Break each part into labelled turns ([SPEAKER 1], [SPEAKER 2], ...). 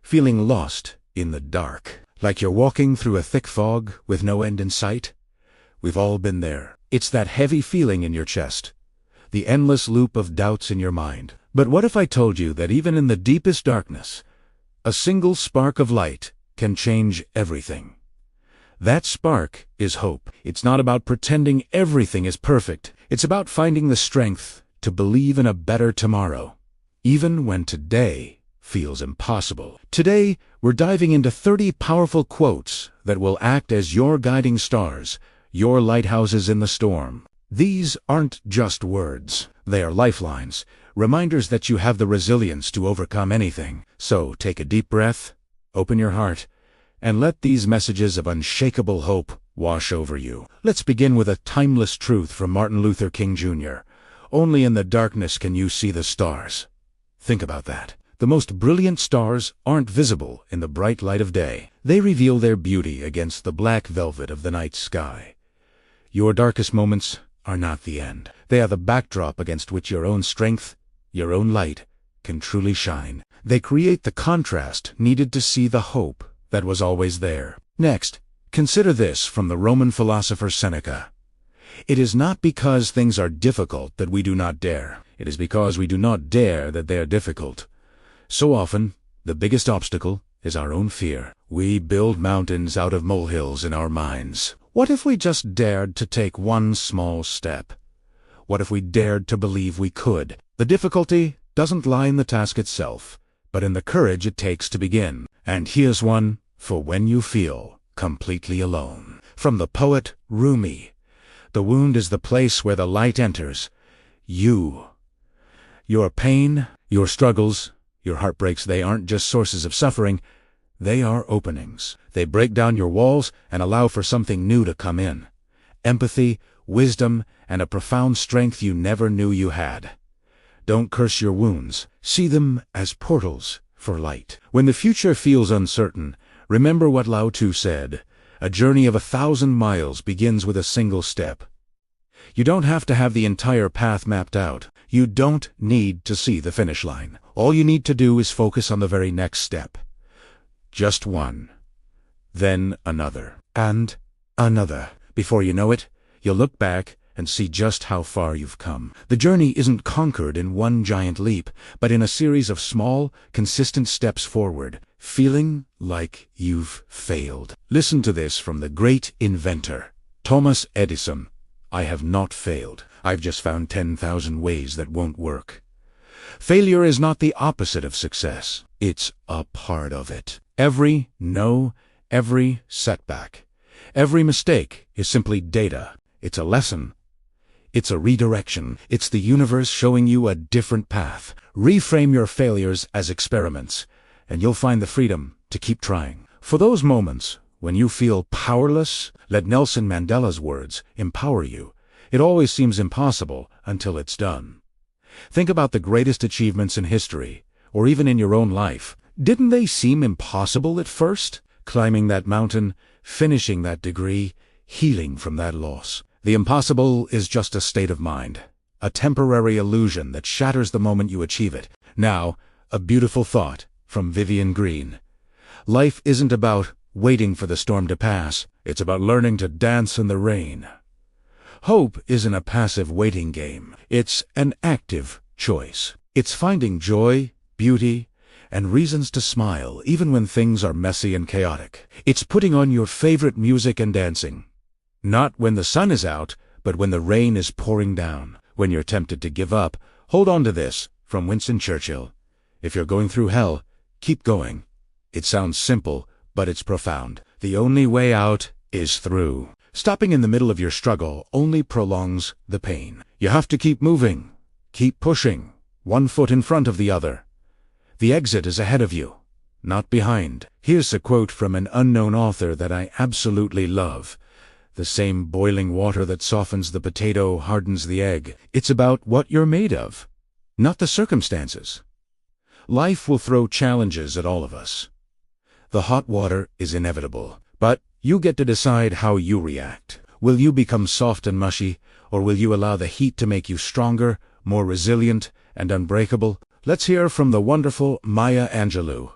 [SPEAKER 1] feeling lost in the dark, like you're walking through a thick fog with no end in sight? We've all been there. It's that heavy feeling in your chest, the endless loop of doubts in your mind. But what if I told you that even in the deepest darkness, a single spark of light can change everything? That spark is hope. It's not about pretending everything is perfect. It's about finding the strength to believe in a better tomorrow, even when today feels impossible. Today, we're diving into 30 powerful quotes that will act as your guiding stars, your lighthouses in the storm. These aren't just words. They are lifelines, reminders that you have the resilience to overcome anything. So take a deep breath, open your heart, and let these messages of unshakable hope wash over you. Let's begin with a timeless truth from Martin Luther King Jr. Only in the darkness can you see the stars. Think about that. The most brilliant stars aren't visible in the bright light of day. They reveal their beauty against the black velvet of the night sky. Your darkest moments are not the end. They are the backdrop against which your own strength, your own light, can truly shine. They create the contrast needed to see the hope that was always there. Next, consider this from the Roman philosopher Seneca. It is not because things are difficult that we do not dare. It is because we do not dare that they are difficult. So often, the biggest obstacle is our own fear. We build mountains out of molehills in our minds. What if we just dared to take one small step? What if we dared to believe we could? The difficulty doesn't lie in the task itself, but in the courage it takes to begin. And here's one for when you feel completely alone. From the poet Rumi, the wound is the place where the light enters. You. Your pain, your struggles, your heartbreaks, they aren't just sources of suffering. They are openings. They break down your walls and allow for something new to come in. Empathy, wisdom, and a profound strength you never knew you had. Don't curse your wounds. See them as portals for light. When the future feels uncertain, remember what Lao Tzu said: a journey of 1,000 miles begins with a single step. You don't have to have the entire path mapped out. You don't need to see the finish line. All you need to do is focus on the very next step. Just one. Then another. And another. Before you know it, you'll look back and see just how far you've come. The journey isn't conquered in one giant leap, but in a series of small, consistent steps forward, feeling like you've failed. Listen to this from the great inventor, Thomas Edison. I have not failed. I've just found 10,000 ways that won't work. Failure is not the opposite of success. It's a part of it. Every no, every setback, every mistake is simply data. It's a lesson. It's a redirection. It's the universe showing you a different path. Reframe your failures as experiments, and you'll find the freedom to keep trying. For those moments when you feel powerless, let Nelson Mandela's words empower you. It always seems impossible until it's done. Think about the greatest achievements in history, or even in your own life. Didn't they seem impossible at first? Climbing that mountain, finishing that degree, healing from that loss. The impossible is just a state of mind, a temporary illusion that shatters the moment you achieve it. Now, a beautiful thought from Vivian Green. Life isn't about waiting for the storm to pass. It's about learning to dance in the rain. Hope isn't a passive waiting game. It's an active choice. It's finding joy, beauty, and reasons to smile even when things are messy and chaotic. It's putting on your favorite music and dancing. Not when the sun is out, but when the rain is pouring down. When you're tempted to give up, hold on to this from Winston Churchill. If you're going through hell, keep going. It sounds simple, but it's profound. The only way out is through. Stopping in the middle of your struggle only prolongs the pain. You have to keep moving, keep pushing, one foot in front of the other. The exit is ahead of you, not behind. Here's a quote from an unknown author that I absolutely love. The same boiling water that softens the potato hardens the egg. It's about what you're made of, not the circumstances. Life will throw challenges at all of us. The hot water is inevitable, but you get to decide how you react. Will you become soft and mushy, or will you allow the heat to make you stronger, more resilient, and unbreakable? Let's hear from the wonderful Maya Angelou.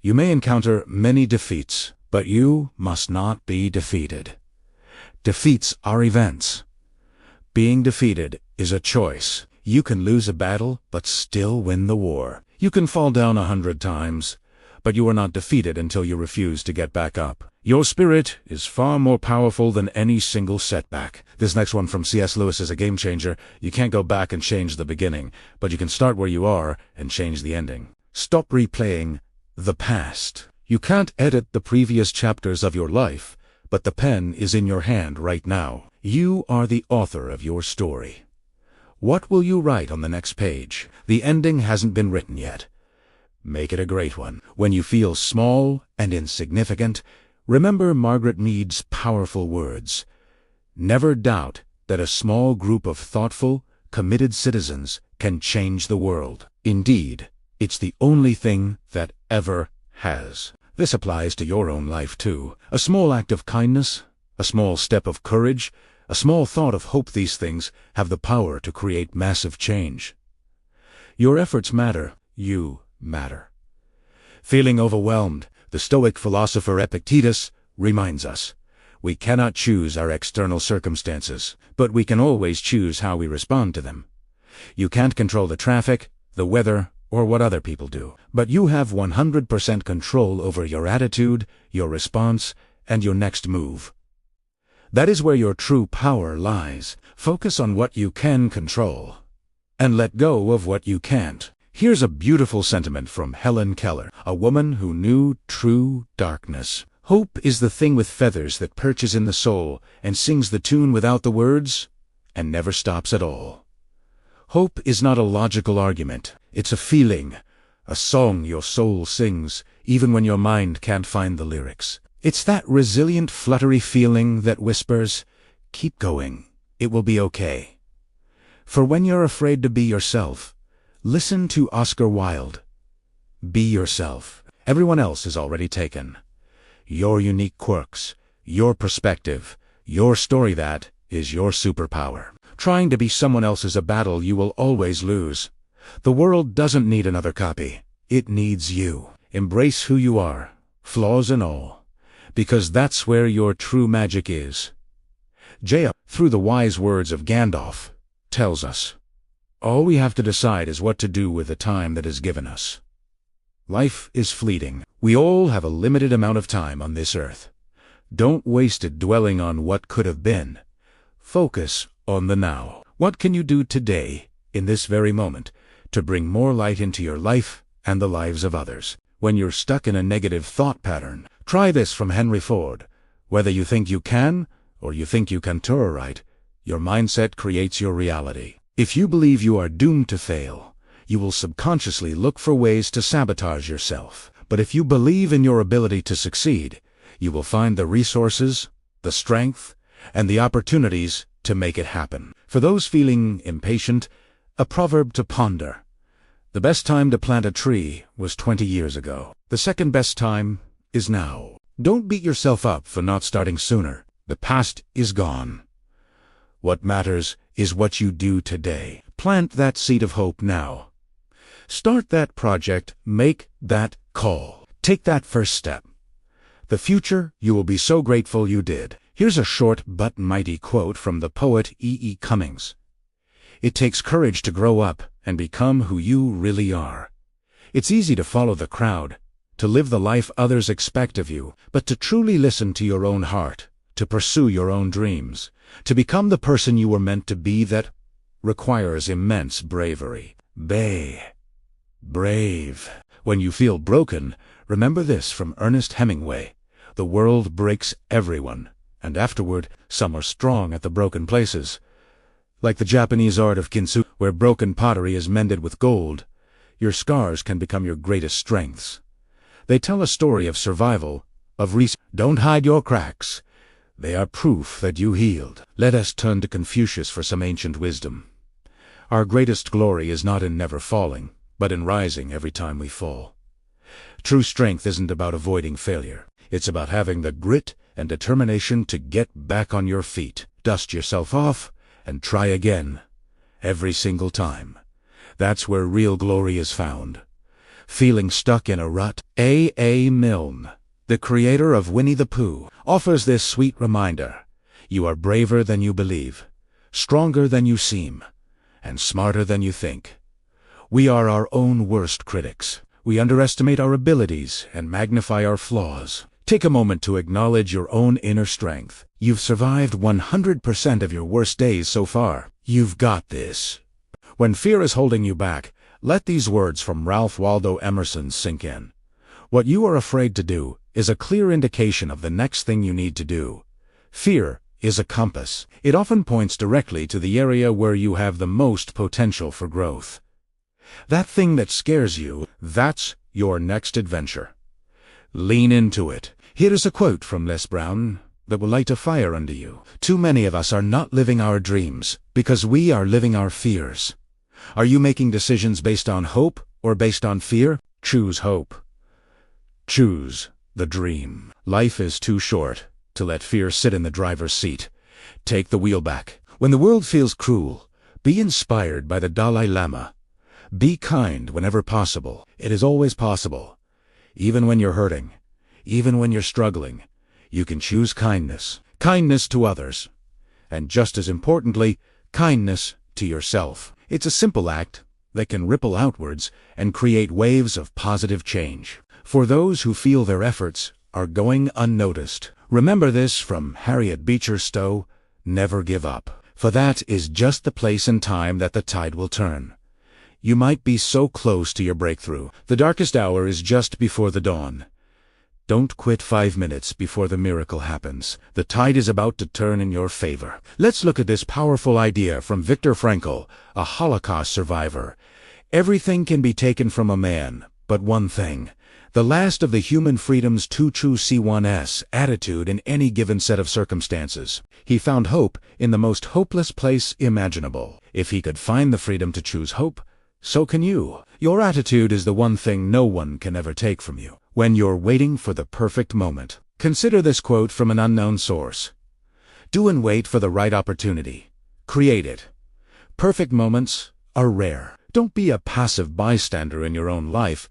[SPEAKER 1] You may encounter many defeats, but you must not be defeated. Defeats are events. Being defeated is a choice. You can lose a battle, but still win the war. You can fall down 100 times, but you are not defeated until you refuse to get back up. Your spirit is far more powerful than any single setback. This next one from C.S. Lewis is a game changer. You can't go back and change the beginning, but you can start where you are and change the ending. Stop replaying the past. You can't edit the previous chapters of your life, but the pen is in your hand right now. You are the author of your story. What will you write on the next page? The ending hasn't been written yet. Make it a great one. When you feel small and insignificant, remember Margaret Mead's powerful words. Never doubt that a small group of thoughtful, committed citizens can change the world. Indeed, it's the only thing that ever has. This applies to your own life too. A small act of kindness, a small step of courage, a small thought of hope, these things have the power to create massive change. Your efforts matter. You matter. Feeling overwhelmed, the Stoic philosopher Epictetus reminds us, we cannot choose our external circumstances, but we can always choose how we respond to them. You can't control the traffic, the weather, or what other people do, but you have 100% control over your attitude, your response, and your next move. That is where your true power lies. Focus on what you can control, and let go of what you can't. Here's a beautiful sentiment from Helen Keller, a woman who knew true darkness. Hope is the thing with feathers that perches in the soul and sings the tune without the words and never stops at all. Hope is not a logical argument. It's a feeling, a song your soul sings even when your mind can't find the lyrics. It's that resilient, fluttery feeling that whispers, keep going, it will be okay. For when you're afraid to be yourself, listen to Oscar Wilde. Be yourself. Everyone else is already taken. Your unique quirks, your perspective, your story, that is your superpower. Trying to be someone else is a battle you will always lose. The world doesn't need another copy. It needs you. Embrace who you are, flaws and all, because that's where your true magic is. Jaya, through the wise words of Gandalf, tells us, all we have to decide is what to do with the time that is given us. Life is fleeting. We all have a limited amount of time on this earth. Don't waste it dwelling on what could have been. Focus on the now. What can you do today, in this very moment, to bring more light into your life and the lives of others? When you're stuck in a negative thought pattern, try this from Henry Ford. Whether you think you can or you think you can right, your mindset creates your reality. If you believe you are doomed to fail, you will subconsciously look for ways to sabotage yourself. But if you believe in your ability to succeed, you will find the resources, the strength, and the opportunities to make it happen. For those feeling impatient, a proverb to ponder. The best time to plant a tree was 20 years ago. The second best time is now. Don't beat yourself up for not starting sooner. The past is gone. What matters is what you do today. Plant that seed of hope now. Start that project. Make that call. Take that first step. The future, you will be so grateful you did. Here's a short but mighty quote from the poet E. Cummings. It takes courage to grow up and become who you really are. It's easy to follow the crowd, to live the life others expect of you, but to truly listen to your own heart, to pursue your own dreams, to become the person you were meant to be, that requires immense bravery. Brave. When you feel broken, remember this from Ernest Hemingway. The world breaks everyone, and afterward, some are strong at the broken places. Like the Japanese art of kintsugi, where broken pottery is mended with gold, your scars can become your greatest strengths. They tell a story of survival, of Don't hide your cracks. They are proof that you healed. Let us turn to Confucius for some ancient wisdom. Our greatest glory is not in never falling, but in rising every time we fall. True strength isn't about avoiding failure. It's about having the grit and determination to get back on your feet, dust yourself off, and try again. Every single time. That's where real glory is found. Feeling stuck in a rut? A. Milne, the creator of Winnie the Pooh, offers this sweet reminder. You are braver than you believe, stronger than you seem, and smarter than you think. We are our own worst critics. We underestimate our abilities and magnify our flaws. Take a moment to acknowledge your own inner strength. You've survived 100% of your worst days so far. You've got this. When fear is holding you back, let these words from Ralph Waldo Emerson sink in. What you are afraid to do is a clear indication of the next thing you need to do. Fear is a compass. It often points directly to the area where you have the most potential for growth. That thing that scares you, that's your next adventure. Lean into it. Here is a quote from Les Brown that will light a fire under you. Too many of us are not living our dreams because we are living our fears. Are you making decisions based on hope or based on fear? Choose hope. Choose the dream. Life is too short to let fear sit in the driver's seat. Take the wheel back. When the world feels cruel, be inspired by the Dalai Lama. Be kind whenever possible. It is always possible. Even when you're hurting, even when you're struggling, you can choose kindness. Kindness to others. And just as importantly, kindness to yourself. It's a simple act that can ripple outwards and create waves of positive change. For those who feel their efforts are going unnoticed, remember this from Harriet Beecher Stowe: never give up. For that is just the place and time that the tide will turn. You might be so close to your breakthrough. The darkest hour is just before the dawn. Don't quit 5 minutes before the miracle happens. The tide is about to turn in your favor. Let's look at this powerful idea from Viktor Frankl, a Holocaust survivor. Everything can be taken from a man, but one thing. The last of the human freedoms to choose C1S attitude in any given set of circumstances. He found hope in the most hopeless place imaginable. If he could find the freedom to choose hope, so can you. Your attitude is the one thing no one can ever take from you. When you're waiting for the perfect moment, consider this quote from an unknown source. Do and wait for the right opportunity. Create it. Perfect moments are rare. Don't be a passive bystander in your own life.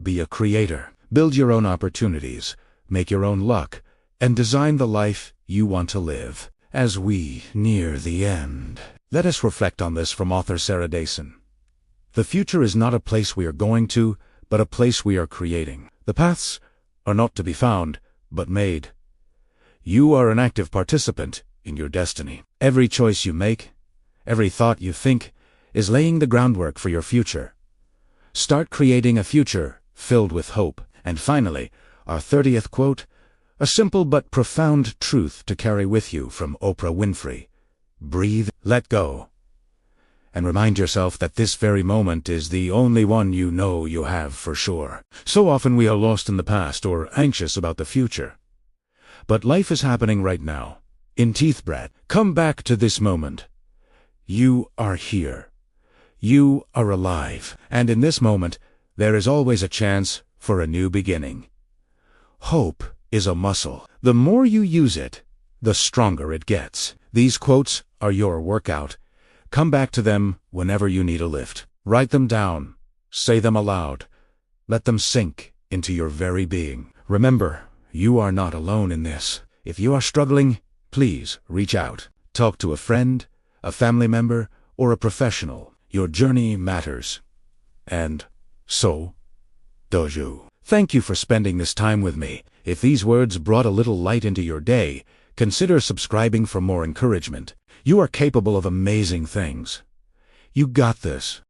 [SPEAKER 1] Be a creator. Build your own opportunities, make your own luck, and design the life you want to live. As we near the end, let us reflect on this from author Sarah Dayson. The future is not a place we are going to, but a place we are creating. The paths are not to be found, but made. You are an active participant in your destiny. Every choice you make, every thought you think, is laying the groundwork for your future. Start creating a future filled with hope. And finally, our 30th quote, a simple but profound truth to carry with you from Oprah Winfrey. Breathe, let go, and remind yourself that this very moment is the only one you know you have for sure. So often we are lost in the past or anxious about the future. But life is happening right now, in Teethbrat. Come back to this moment. You are here. You are alive. And in this moment, there is always a chance for a new beginning. Hope is a muscle. The more you use it, the stronger it gets. These quotes are your workout. Come back to them whenever you need a lift. Write them down. Say them aloud. Let them sink into your very being. Remember, you are not alone in this. If you are struggling, please reach out. Talk to a friend, a family member, or a professional. Your journey matters. And so does you. Thank you for spending this time with me. If these words brought a little light into your day, consider subscribing for more encouragement. You are capable of amazing things. You got this.